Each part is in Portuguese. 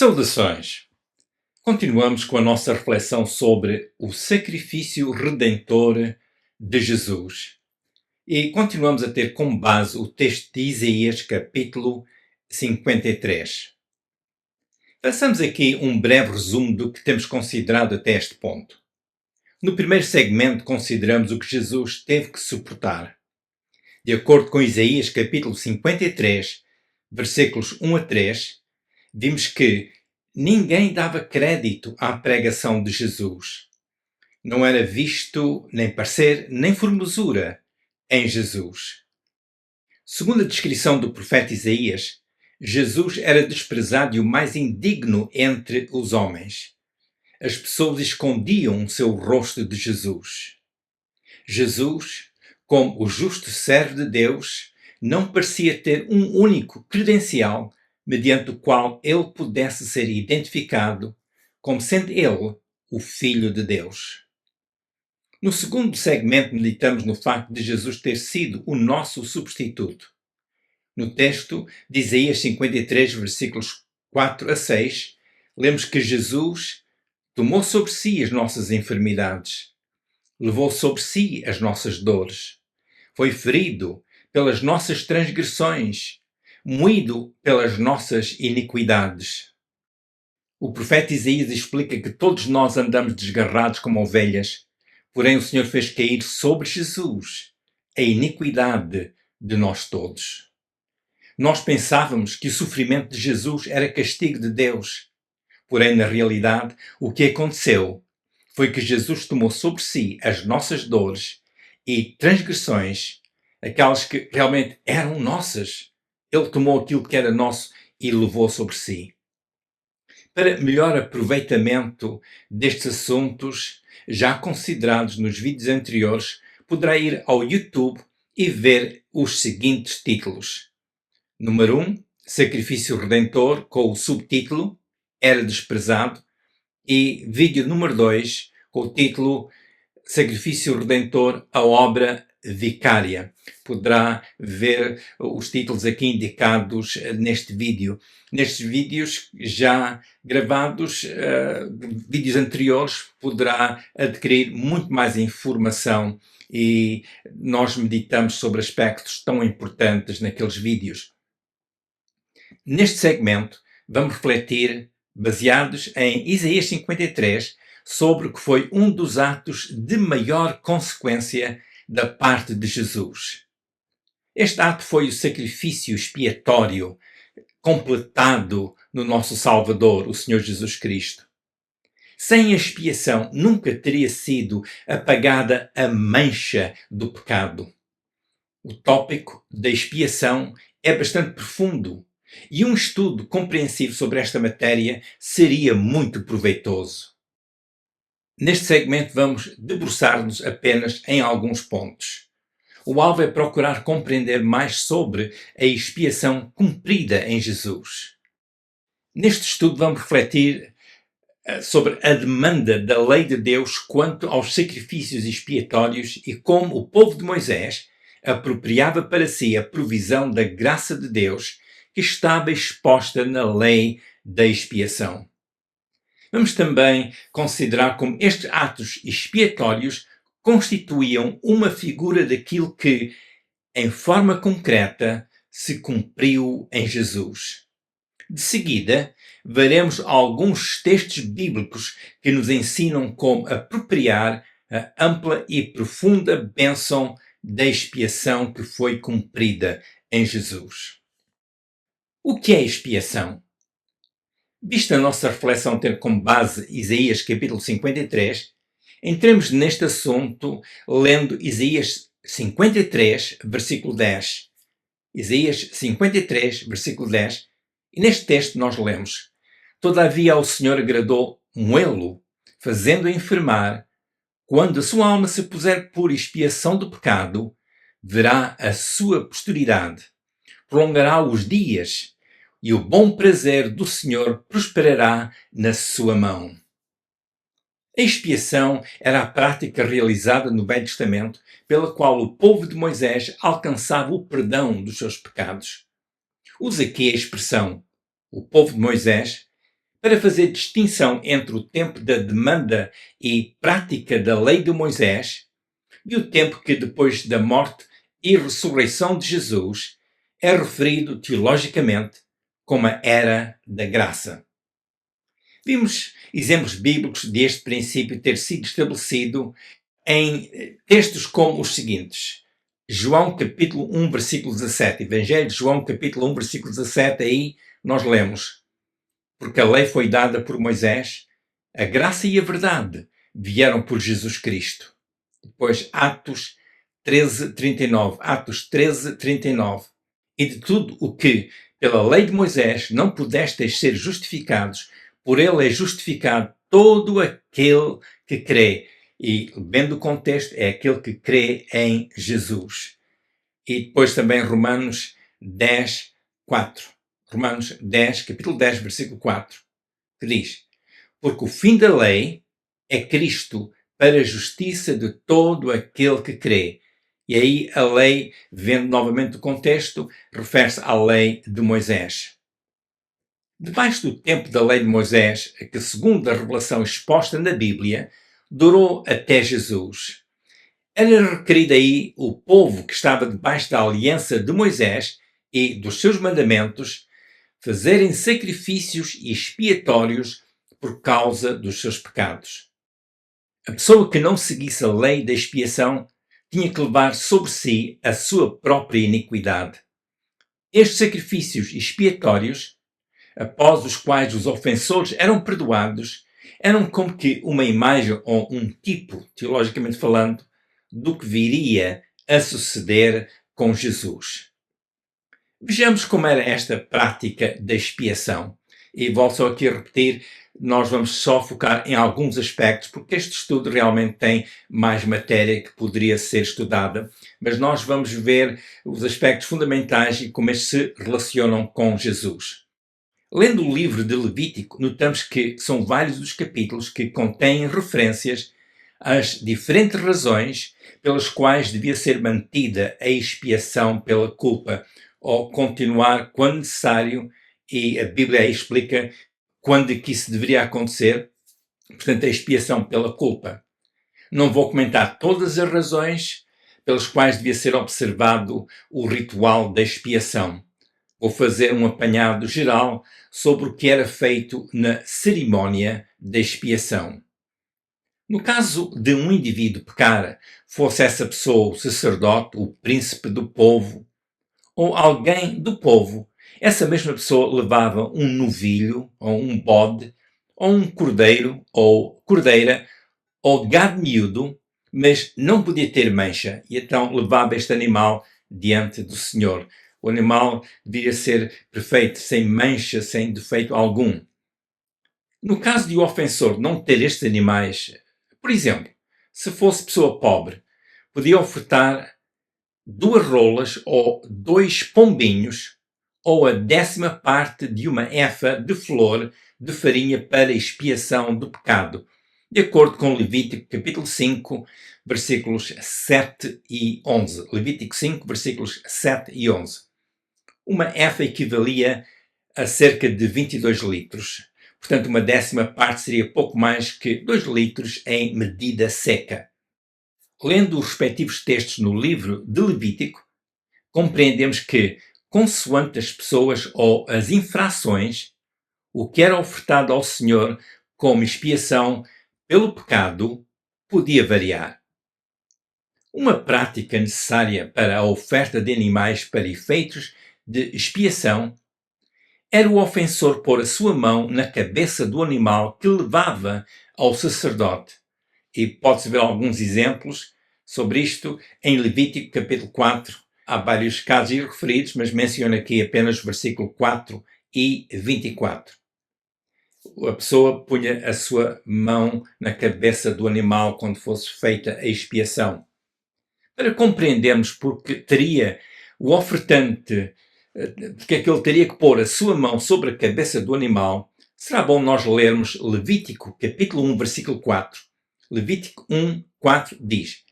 Saudações! Continuamos com a nossa reflexão sobre o sacrifício redentor de Jesus. E continuamos a ter como base o texto de Isaías, capítulo 53. Façamos aqui um breve resumo do que temos considerado até este ponto. No primeiro segmento, consideramos o que Jesus teve que suportar. De acordo com Isaías, capítulo 53, versículos 1 a 3, vimos que ninguém dava crédito à pregação de Jesus. Não era visto nem parecer, nem formosura em Jesus. Segundo a descrição do profeta Isaías, Jesus era desprezado e o mais indigno entre os homens. As pessoas escondiam o seu rosto de Jesus. Jesus, como o justo servo de Deus, não parecia ter um único credencial mediante o qual ele pudesse ser identificado como sendo ele o Filho de Deus. No segundo segmento, meditamos no facto de Jesus ter sido o nosso substituto. No texto de Isaías 53, versículos 4 a 6, lemos que Jesus tomou sobre si as nossas enfermidades, levou sobre si as nossas dores, foi ferido pelas nossas transgressões, moído pelas nossas iniquidades. O profeta Isaías explica que todos nós andamos desgarrados como ovelhas, porém o Senhor fez cair sobre Jesus a iniquidade de nós todos. Nós pensávamos que o sofrimento de Jesus era castigo de Deus, porém na realidade o que aconteceu foi que Jesus tomou sobre si as nossas dores e transgressões, aquelas que realmente eram nossas. Ele tomou aquilo que era nosso e levou sobre si. Para melhor aproveitamento destes assuntos, já considerados nos vídeos anteriores, poderá ir ao YouTube e ver os seguintes títulos. Número 1, Sacrifício Redentor, com o subtítulo Era Desprezado, e vídeo número 2, com o título Sacrifício Redentor, a obra vicária. Poderá ver os títulos aqui indicados neste vídeo. Nestes vídeos já gravados, vídeos anteriores, poderá adquirir muito mais informação e nós meditamos sobre aspectos tão importantes naqueles vídeos. Neste segmento, vamos refletir, baseados em Isaías 53, sobre o que foi um dos atos de maior consequência da parte de Jesus. Este ato foi o sacrifício expiatório completado no nosso Salvador, o Senhor Jesus Cristo. Sem a expiação nunca teria sido apagada a mancha do pecado. O tópico da expiação é bastante profundo e um estudo compreensivo sobre esta matéria seria muito proveitoso. Neste segmento vamos debruçar-nos apenas em alguns pontos. O alvo é procurar compreender mais sobre a expiação cumprida em Jesus. Neste estudo vamos refletir sobre a demanda da lei de Deus quanto aos sacrifícios expiatórios e como o povo de Moisés apropriava para si a provisão da graça de Deus que estava exposta na lei da expiação. Vamos também considerar como estes atos expiatórios constituíam uma figura daquilo que, em forma concreta, se cumpriu em Jesus. De seguida, veremos alguns textos bíblicos que nos ensinam como apropriar a ampla e profunda bênção da expiação que foi cumprida em Jesus. O que é expiação? Vista a nossa reflexão ter como base Isaías capítulo 53, entremos neste assunto lendo Isaías 53, versículo 10. Isaías 53, versículo 10. E neste texto nós lemos: Todavia ao Senhor agradou moê-lo, fazendo-o enfermar. Quando a sua alma se puser por expiação do pecado, verá a sua posteridade. Prolongará os dias, e o bom prazer do Senhor prosperará na sua mão. A expiação era a prática realizada no Velho Testamento pela qual o povo de Moisés alcançava o perdão dos seus pecados. Usa aqui a expressão o povo de Moisés para fazer distinção entre o tempo da demanda e prática da lei de Moisés e o tempo que, depois da morte e ressurreição de Jesus, é referido teologicamente como a era da graça. Vimos exemplos bíblicos deste princípio ter sido estabelecido em textos como os seguintes. João capítulo 1, versículo 17. Evangelho de João capítulo 1, versículo 17. Aí nós lemos: porque a lei foi dada por Moisés, a graça e a verdade vieram por Jesus Cristo. Depois Atos 13, 39. Atos 13, 39. E de tudo o que pela lei de Moisés não pudestes ser justificados, por ele é justificado todo aquele que crê. E, vendo o contexto, é aquele que crê em Jesus. E depois também Romanos 10, 4. Romanos 10, capítulo 10, versículo 4, que diz: porque o fim da lei é Cristo para a justiça de todo aquele que crê. E aí a lei, vendo novamente o contexto, refere-se à lei de Moisés. Debaixo do tempo da lei de Moisés, que segundo a revelação exposta na Bíblia, durou até Jesus. Era requerido aí o povo que estava debaixo da aliança de Moisés e dos seus mandamentos fazerem sacrifícios expiatórios por causa dos seus pecados. A pessoa que não seguisse a lei da expiação tinha que levar sobre si a sua própria iniquidade. Estes sacrifícios expiatórios, após os quais os ofensores eram perdoados, eram como que uma imagem ou um tipo, teologicamente falando, do que viria a suceder com Jesus. Vejamos como era esta prática da expiação. E volto só aqui a repetir, nós vamos só focar em alguns aspectos, porque este estudo realmente tem mais matéria que poderia ser estudada, mas nós vamos ver os aspectos fundamentais e como estes se relacionam com Jesus. Lendo o livro de Levítico, notamos que são vários os capítulos que contêm referências às diferentes razões pelas quais devia ser mantida a expiação pela culpa, ou continuar quando necessário, e a Bíblia aí explica quando é que isso deveria acontecer, portanto, a expiação pela culpa. Não vou comentar todas as razões pelas quais devia ser observado o ritual da expiação. Vou fazer um apanhado geral sobre o que era feito na cerimónia da expiação. No caso de um indivíduo pecar, fosse essa pessoa o sacerdote, o príncipe do povo, ou alguém do povo, essa mesma pessoa levava um novilho, ou um bode, ou um cordeiro, ou cordeira, ou gado miúdo, mas não podia ter mancha, e então levava este animal diante do Senhor. O animal devia ser perfeito, sem mancha, sem defeito algum. No caso de o ofensor não ter estes animais, por exemplo, se fosse pessoa pobre, podia ofertar 2 rolas ou 2 pombinhos ou a 10ª parte de uma efa de flor de farinha para expiação do pecado, de acordo com Levítico capítulo 5, versículos 7 e 11. Levítico 5, versículos 7 e 11. Uma efa equivalia a cerca de 22 litros. Portanto, uma 10ª parte seria pouco mais que 2 litros em medida seca. Lendo os respectivos textos no livro de Levítico, compreendemos que, consoante as pessoas ou as infrações, o que era ofertado ao Senhor como expiação pelo pecado podia variar. Uma prática necessária para a oferta de animais para efeitos de expiação era o ofensor pôr a sua mão na cabeça do animal que levava ao sacerdote. E pode-se ver alguns exemplos sobre isto em Levítico capítulo 4. Há vários casos referidos, mas menciono aqui apenas o versículo 4 e 24. A pessoa punha a sua mão na cabeça do animal quando fosse feita a expiação. Para compreendermos porque teria o ofertante, porque é que ele teria que pôr a sua mão sobre a cabeça do animal, será bom nós lermos Levítico capítulo 1, versículo 4. Levítico 1, 4 diz: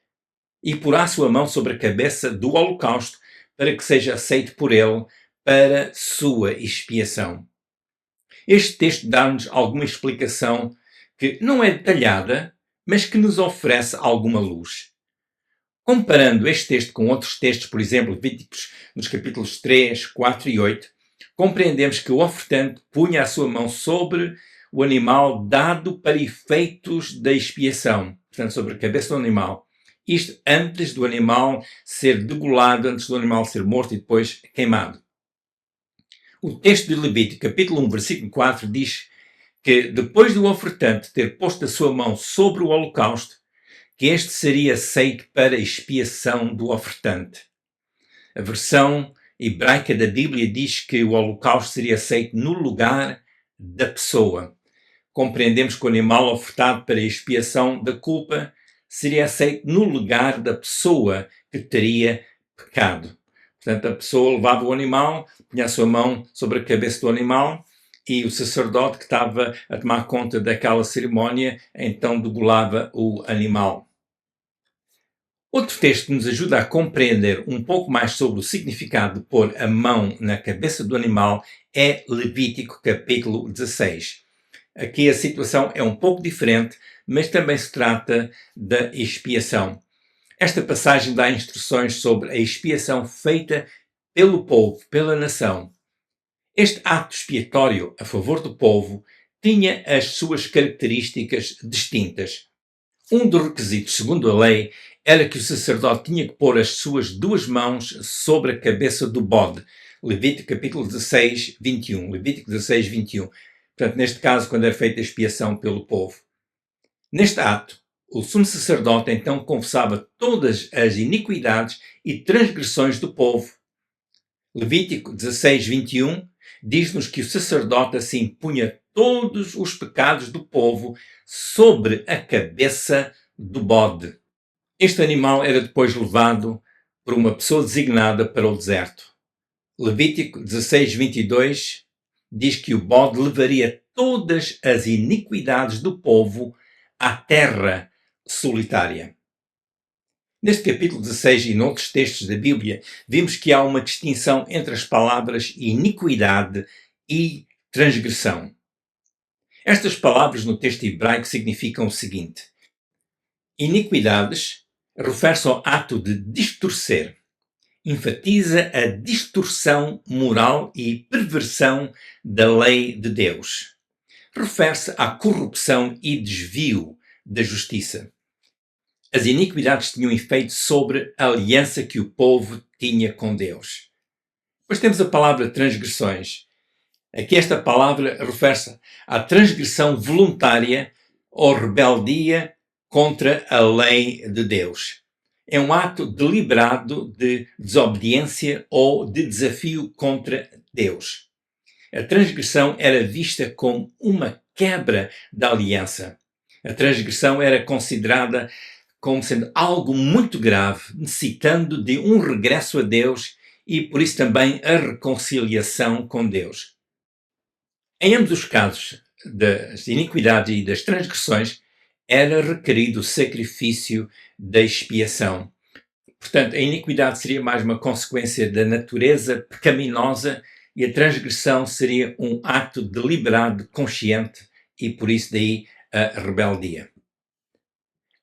e porá a sua mão sobre a cabeça do holocausto, para que seja aceito por ele para sua expiação. Este texto dá-nos alguma explicação que não é detalhada, mas que nos oferece alguma luz. Comparando este texto com outros textos, por exemplo, Levíticos, nos capítulos 3, 4 e 8, compreendemos que o ofertante punha a sua mão sobre o animal dado para efeitos da expiação, portanto, sobre a cabeça do animal. Isto antes do animal ser degolado, antes do animal ser morto e depois queimado. O texto de Levítico, capítulo 1, versículo 4, diz que depois do ofertante ter posto a sua mão sobre o holocausto, que este seria aceito para expiação do ofertante. A versão hebraica da Bíblia diz que o holocausto seria aceito no lugar da pessoa. Compreendemos que o animal ofertado para a expiação da culpa seria aceito no lugar da pessoa que teria pecado. Portanto, a pessoa levava o animal, punha a sua mão sobre a cabeça do animal e o sacerdote que estava a tomar conta daquela cerimónia então degolava o animal. Outro texto que nos ajuda a compreender um pouco mais sobre o significado de pôr a mão na cabeça do animal é Levítico capítulo 16. Aqui a situação é um pouco diferente, mas também se trata da expiação. Esta passagem dá instruções sobre a expiação feita pelo povo, pela nação. Este ato expiatório a favor do povo tinha as suas características distintas. Um dos requisitos, segundo a lei, era que o sacerdote tinha que pôr as suas duas mãos sobre a cabeça do bode. Levítico capítulo 16, 21. Levítico 16, 21. Portanto, neste caso, quando era feita a expiação pelo povo. Neste ato, o sumo sacerdote então confessava todas as iniquidades e transgressões do povo. Levítico 16, 21 diz-nos que o sacerdote assim punha todos os pecados do povo sobre a cabeça do bode. Este animal era depois levado por uma pessoa designada para o deserto. Levítico 16, 22 diz que o bode levaria todas as iniquidades do povo à terra solitária. Neste capítulo 16 e noutros textos da Bíblia, vimos que há uma distinção entre as palavras iniquidade e transgressão. Estas palavras no texto hebraico significam o seguinte: iniquidades refere-se ao ato de distorcer. Enfatiza a distorção moral e perversão da lei de Deus. Refere-se à corrupção e desvio da justiça. As iniquidades tinham efeito sobre a aliança que o povo tinha com Deus. Depois temos a palavra transgressões. Aqui esta palavra refere-se à transgressão voluntária ou rebeldia contra a lei de Deus. É um ato deliberado de desobediência ou de desafio contra Deus. A transgressão era vista como uma quebra da aliança. A transgressão era considerada como sendo algo muito grave, necessitando de um regresso a Deus e, por isso, também a reconciliação com Deus. Em ambos os casos das iniquidades e das transgressões, era requerido o sacrifício da expiação. Portanto, a iniquidade seria mais uma consequência da natureza pecaminosa e a transgressão seria um ato deliberado, consciente e, por isso, daí a rebeldia.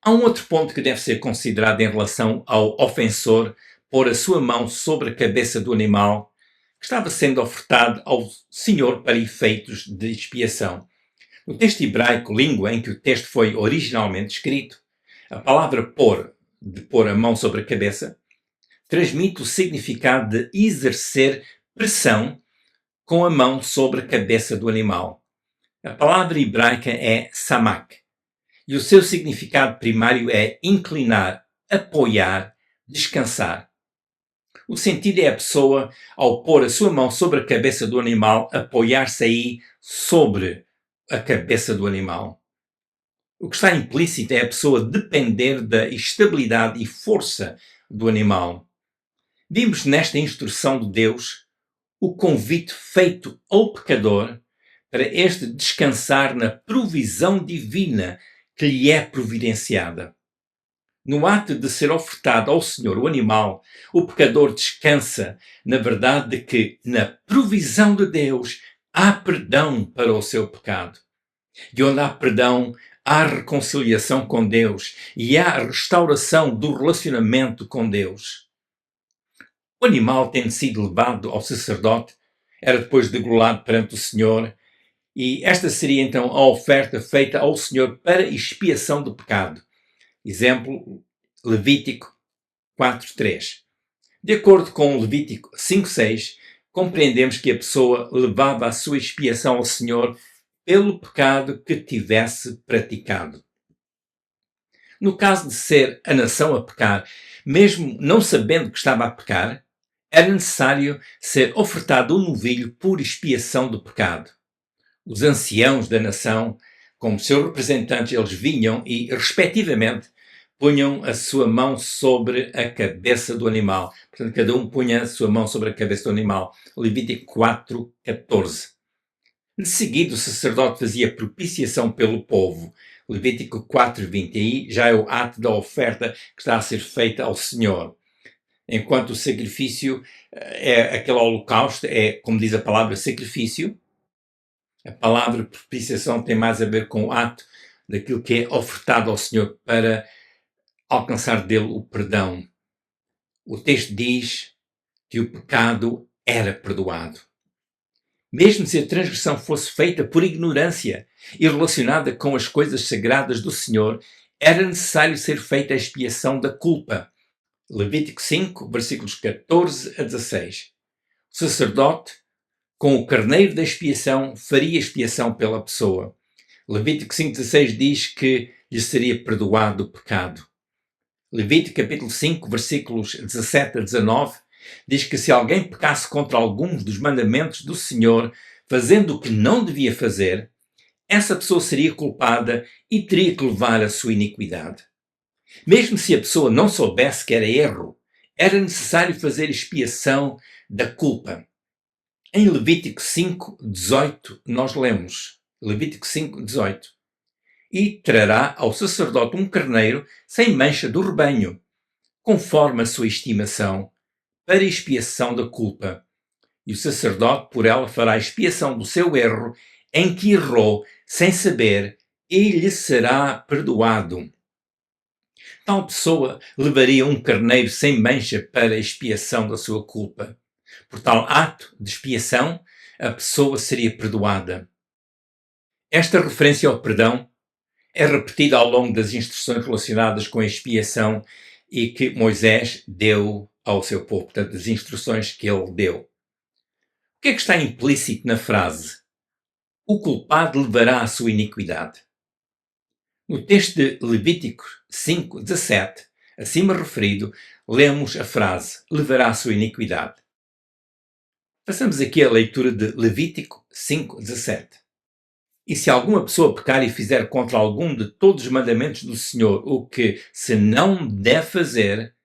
Há um outro ponto que deve ser considerado em relação ao ofensor pôr a sua mão sobre a cabeça do animal que estava sendo ofertado ao Senhor para efeitos de expiação. No texto hebraico, língua em que o texto foi originalmente escrito, a palavra pôr, de pôr a mão sobre a cabeça, transmite o significado de exercer pressão com a mão sobre a cabeça do animal. A palavra hebraica é samak, e o seu significado primário é inclinar, apoiar, descansar. O sentido é a pessoa, ao pôr a sua mão sobre a cabeça do animal, apoiar-se aí sobre a cabeça do animal. O que está implícito é a pessoa depender da estabilidade e força do animal. Vimos nesta instrução de Deus o convite feito ao pecador para este descansar na provisão divina que lhe é providenciada. No ato de ser ofertado ao Senhor o animal, o pecador descansa na verdade de que, na provisão de Deus, há perdão para o seu pecado. E onde há perdão, há reconciliação com Deus e há restauração do relacionamento com Deus. O animal, tendo sido levado ao sacerdote, era depois degolado perante o Senhor, e esta seria então a oferta feita ao Senhor para expiação do pecado. Exemplo, Levítico 4:3. De acordo com Levítico 5:6, compreendemos que a pessoa levava a sua expiação ao Senhor pelo pecado que tivesse praticado. No caso de ser a nação a pecar, mesmo não sabendo que estava a pecar, era necessário ser ofertado um novilho por expiação do pecado. Os anciãos da nação, como seus representantes, eles vinham e, respectivamente, punham a sua mão sobre a cabeça do animal. Portanto, cada um punha a sua mão sobre a cabeça do animal. Levítico 4:14. De seguida, o sacerdote fazia propiciação pelo povo. Levítico 4:20. Aí já é o ato da oferta que está a ser feita ao Senhor. Enquanto o sacrifício é aquele holocausto, é, como diz a palavra, sacrifício. A palavra propiciação tem mais a ver com o ato daquilo que é ofertado ao Senhor para alcançar dele o perdão. O texto diz que o pecado era perdoado. Mesmo se a transgressão fosse feita por ignorância e relacionada com as coisas sagradas do Senhor, era necessário ser feita a expiação da culpa. Levítico 5, versículos 14 a 16. O sacerdote, com o carneiro da expiação, faria expiação pela pessoa. Levítico 5:16 diz que lhe seria perdoado o pecado. Levítico capítulo 5, versículos 17 a 19, diz que se alguém pecasse contra alguns dos mandamentos do Senhor, fazendo o que não devia fazer, essa pessoa seria culpada e teria que levar a sua iniquidade. Mesmo se a pessoa não soubesse que era erro, era necessário fazer expiação da culpa. Em Levítico 5:18, nós lemos, Levítico 5:18, e trará ao sacerdote um carneiro sem mancha do rebanho, conforme a sua estimação, para expiação da culpa. E o sacerdote por ela fará expiação do seu erro em que errou sem saber, e lhe será perdoado. Tal pessoa levaria um carneiro sem mancha para a expiação da sua culpa. Por tal ato de expiação, a pessoa seria perdoada. Esta referência ao perdão é repetida ao longo das instruções relacionadas com a expiação e que Moisés deu ao seu povo, portanto, as instruções que ele deu. O que é que está implícito na frase? O culpado levará a sua iniquidade. No texto de Levítico 5:17, acima referido, lemos a frase, levará a sua iniquidade. Façamos aqui a leitura de Levítico 5:17. E se alguma pessoa pecar e fizer contra algum de todos os mandamentos do Senhor o que se não deve fazer,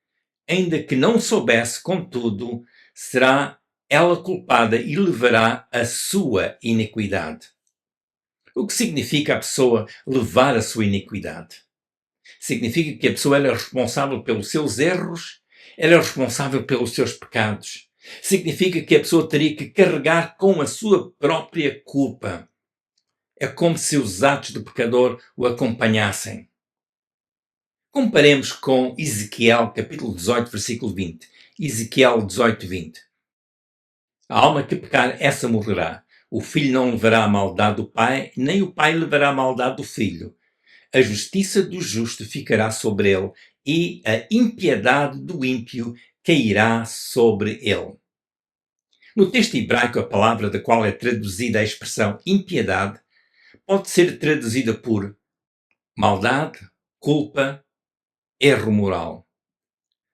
ainda que não soubesse, contudo, será ela culpada e levará a sua iniquidade. O que significa a pessoa levar a sua iniquidade? Significa que a pessoa era responsável pelos seus erros, era responsável pelos seus pecados. Significa que a pessoa teria que carregar com a sua própria culpa. É como se os atos do pecador o acompanhassem. Comparemos com Ezequiel, capítulo 18, versículo 20. Ezequiel 18, 20. A alma que pecar, essa morrerá. O filho não levará a maldade do pai, nem o pai levará a maldade do filho. A justiça do justo ficará sobre ele, e a impiedade do ímpio cairá sobre ele. No texto hebraico, a palavra da qual é traduzida a expressão impiedade pode ser traduzida por maldade, culpa, erro moral.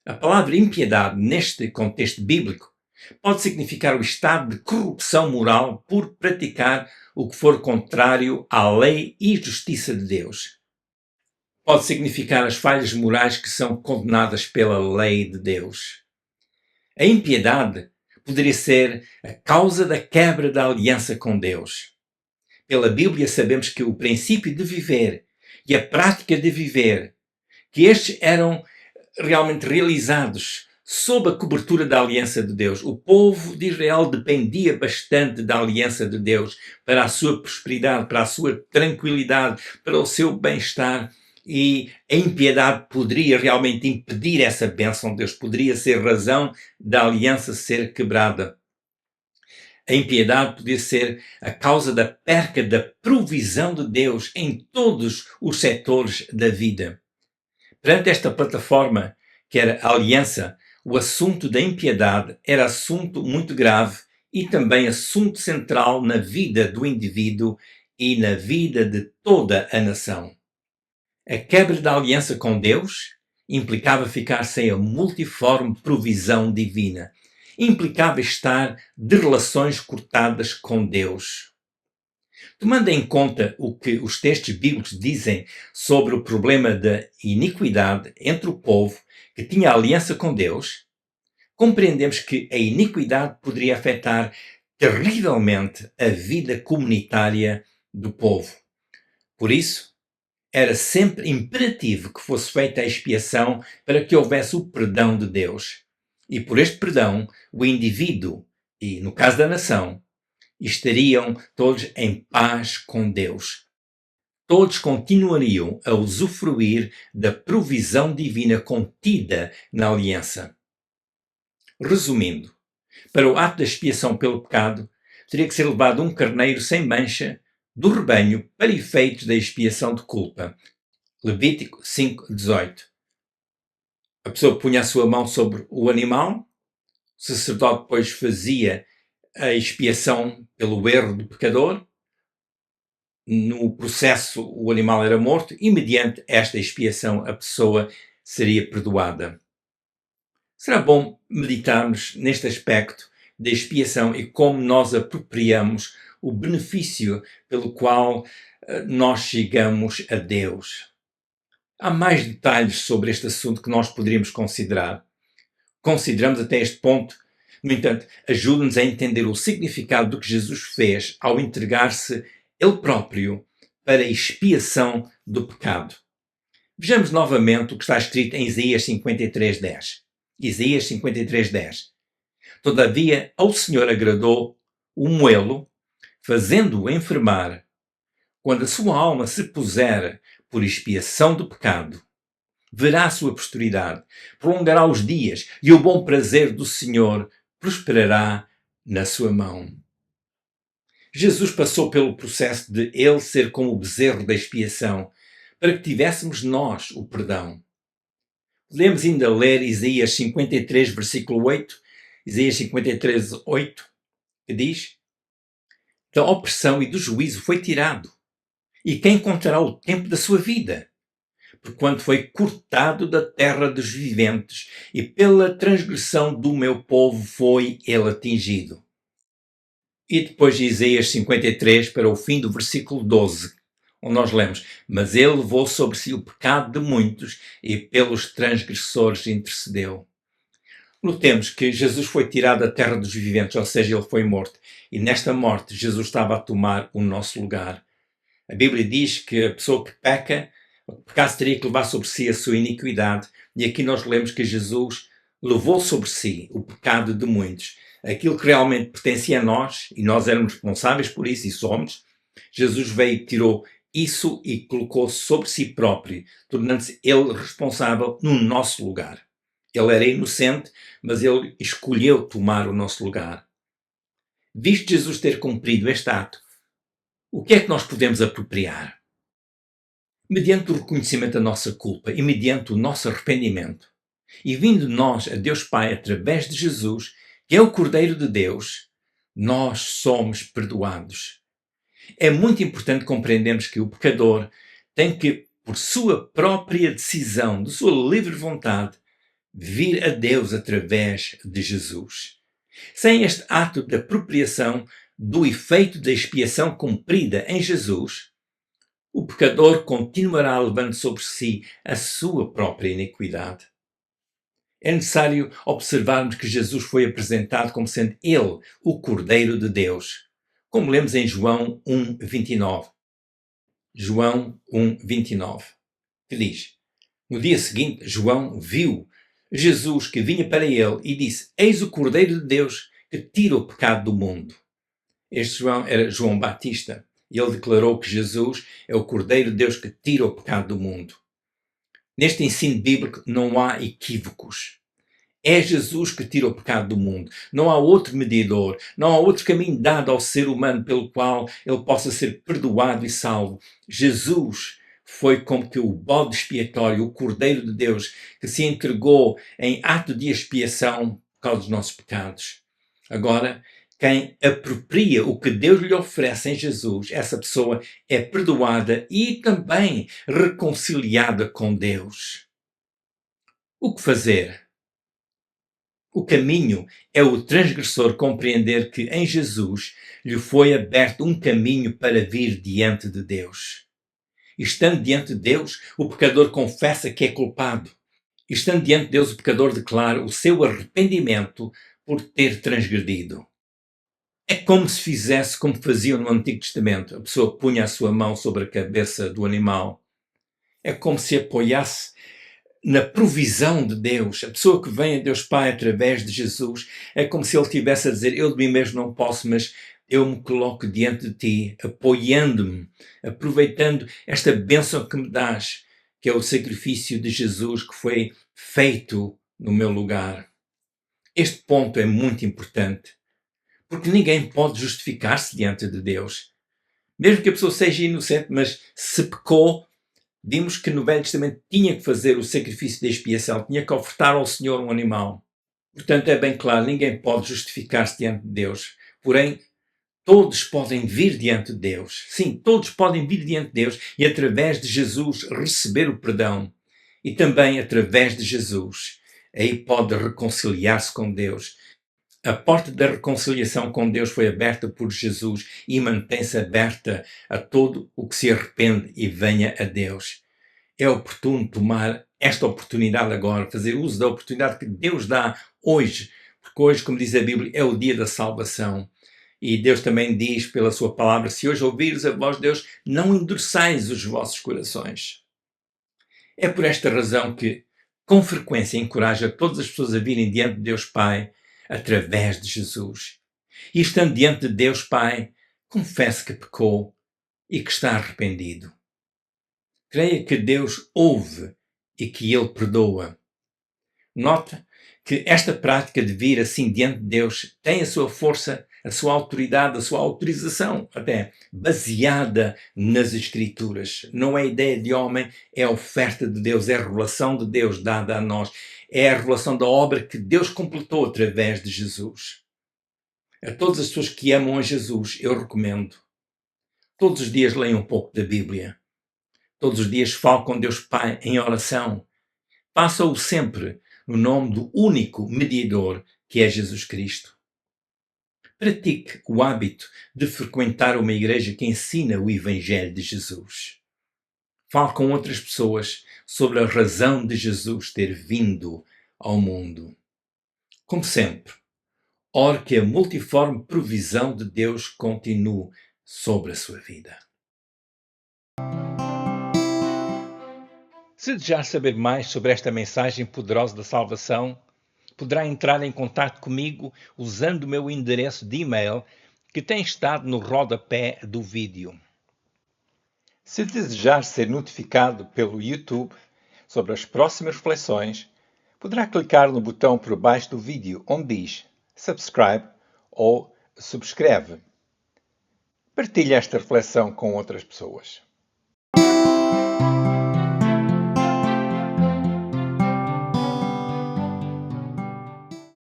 A palavra impiedade, neste contexto bíblico, pode significar o estado de corrupção moral por praticar o que for contrário à lei e justiça de Deus. Pode significar as falhas morais que são condenadas pela lei de Deus. A impiedade poderia ser a causa da quebra da aliança com Deus. Pela Bíblia sabemos que o princípio de viver e a prática de viver, que estes eram realmente realizados sob a cobertura da aliança de Deus. O povo de Israel dependia bastante da aliança de Deus para a sua prosperidade, para a sua tranquilidade, para o seu bem-estar. E a impiedade poderia realmente impedir essa bênção de Deus, poderia ser razão da aliança ser quebrada. A impiedade podia ser a causa da perca da provisão de Deus em todos os setores da vida. Perante esta plataforma, que era a aliança, o assunto da impiedade era assunto muito grave e também assunto central na vida do indivíduo e na vida de toda a nação. A quebra da aliança com Deus implicava ficar sem a multiforme provisão divina. Implicava estar de relações cortadas com Deus. Tomando em conta o que os textos bíblicos dizem sobre o problema da iniquidade entre o povo que tinha aliança com Deus, compreendemos que a iniquidade poderia afetar terrivelmente a vida comunitária do povo. Por isso, era sempre imperativo que fosse feita a expiação para que houvesse o perdão de Deus. E por este perdão, o indivíduo, e no caso da nação, estariam todos em paz com Deus. Todos continuariam a usufruir da provisão divina contida na aliança. Resumindo, para o ato da expiação pelo pecado, teria que ser levado um carneiro sem mancha do rebanho para efeitos da expiação de culpa. Levítico 5:18. A pessoa punha a sua mão sobre o animal, o sacerdote depois fazia a expiação pelo erro do pecador. No processo, o animal era morto e, mediante esta expiação, a pessoa seria perdoada. Será bom meditarmos neste aspecto da expiação e como nós apropriamos o benefício pelo qual nós chegamos a Deus. Há mais detalhes sobre este assunto que nós poderíamos considerar. Consideramos até este ponto. No entanto, ajuda-nos a entender o significado do que Jesus fez ao entregar-se Ele próprio para a expiação do pecado. Vejamos novamente o que está escrito em Isaías 53:10. Isaías 53:10. Todavia, ao Senhor agradou o moê-lo, fazendo-o enfermar. Quando a sua alma se puser por expiação do pecado, verá a sua posteridade, prolongará os dias e o bom prazer do Senhor prosperará na sua mão. Jesus passou pelo processo de ele ser como o bezerro da expiação, para que tivéssemos nós o perdão. Podemos ainda ler Isaías 53, versículo 8, Isaías 53, 8, que diz: da opressão e do juízo foi tirado, e quem contará o tempo da sua vida? Porquanto foi cortado da terra dos viventes, e pela transgressão do meu povo foi ele atingido. E depois de Isaías 53, para o fim do versículo 12, onde nós lemos: mas ele levou sobre si o pecado de muitos, e pelos transgressores intercedeu. Notemos que Jesus foi tirado da terra dos viventes, ou seja, ele foi morto. E nesta morte, Jesus estava a tomar o nosso lugar. A Bíblia diz que a pessoa que peca, o pecado teria que levar sobre si a sua iniquidade. E aqui nós lemos que Jesus levou sobre si o pecado de muitos. Aquilo que realmente pertencia a nós, e nós éramos responsáveis por isso, e somos, Jesus veio e tirou isso e colocou sobre si próprio, tornando-se ele responsável no nosso lugar. Ele era inocente, mas ele escolheu tomar o nosso lugar. Visto Jesus ter cumprido este ato, o que é que nós podemos apropriar? Mediante o reconhecimento da nossa culpa e mediante o nosso arrependimento, e vindo nós a Deus Pai através de Jesus, que é o Cordeiro de Deus, nós somos perdoados. É muito importante compreendermos que o pecador tem que, por sua própria decisão, de sua livre vontade, vir a Deus através de Jesus. Sem este ato de apropriação do efeito da expiação cumprida em Jesus, o pecador continuará levando sobre si a sua própria iniquidade. É necessário observarmos que Jesus foi apresentado como sendo ele, o Cordeiro de Deus, como lemos em João 1:29. João 1:29, que diz: no dia seguinte, João viu Jesus que vinha para ele e disse: Eis o Cordeiro de Deus que tira o pecado do mundo. Este João era João Batista. E ele declarou que Jesus é o Cordeiro de Deus que tira o pecado do mundo. Neste ensino bíblico não há equívocos. É Jesus que tira o pecado do mundo. Não há outro mediador, não há outro caminho dado ao ser humano pelo qual ele possa ser perdoado e salvo. Jesus foi como que o bode expiatório, o Cordeiro de Deus, que se entregou em ato de expiação por causa dos nossos pecados. Agora, quem apropria o que Deus lhe oferece em Jesus, essa pessoa é perdoada e também reconciliada com Deus. O que fazer? O caminho é o transgressor compreender que em Jesus lhe foi aberto um caminho para vir diante de Deus. E estando diante de Deus, o pecador confessa que é culpado. E estando diante de Deus, o pecador declara o seu arrependimento por ter transgredido. É como se fizesse como faziam no Antigo Testamento. A pessoa punha a sua mão sobre a cabeça do animal. É como se apoiasse na provisão de Deus. A pessoa que vem a Deus Pai através de Jesus é como se ele estivesse a dizer: eu de mim mesmo não posso, mas eu me coloco diante de ti, apoiando-me, aproveitando esta bênção que me dás, que é o sacrifício de Jesus que foi feito no meu lugar. Este ponto é muito importante, porque ninguém pode justificar-se diante de Deus. Mesmo que a pessoa seja inocente, mas se pecou, vimos que no Velho Testamento tinha que fazer o sacrifício de expiação, tinha que ofertar ao Senhor um animal. Portanto, é bem claro, ninguém pode justificar-se diante de Deus. Porém, todos podem vir diante de Deus. Sim, todos podem vir diante de Deus e através de Jesus receber o perdão. E também através de Jesus, aí pode reconciliar-se com Deus. A porta da reconciliação com Deus foi aberta por Jesus e mantém-se aberta a todo o que se arrepende e venha a Deus. É oportuno tomar esta oportunidade agora, fazer uso da oportunidade que Deus dá hoje, porque hoje, como diz a Bíblia, é o dia da salvação. E Deus também diz pela sua palavra: se hoje ouvires a voz de Deus, não endureçais os vossos corações. É por esta razão que, com frequência, encoraja todas as pessoas a virem diante de Deus Pai através de Jesus. E estando diante de Deus Pai, confesse que pecou e que está arrependido. Creia que Deus ouve e que Ele perdoa. Nota que esta prática de vir assim diante de Deus tem a sua força, a sua autoridade, a sua autorização, até baseada nas Escrituras. Não é ideia de homem, é a oferta de Deus, é a revelação de Deus dada a nós. É a revelação da obra que Deus completou através de Jesus. A todas as pessoas que amam a Jesus, eu recomendo. Todos os dias leiam um pouco da Bíblia. Todos os dias fale com Deus Pai em oração. Faça-o sempre no nome do único mediador que é Jesus Cristo. Pratique o hábito de frequentar uma igreja que ensina o Evangelho de Jesus. Fale com outras pessoas sobre a razão de Jesus ter vindo ao mundo. Como sempre, ore que a multiforme provisão de Deus continue sobre a sua vida. Se desejar saber mais sobre esta mensagem poderosa da salvação, poderá entrar em contato comigo usando o meu endereço de e-mail que tem estado no rodapé do vídeo. Se desejar ser notificado pelo YouTube sobre as próximas reflexões, poderá clicar no botão por baixo do vídeo onde diz subscribe ou subscreve. Partilhe esta reflexão com outras pessoas.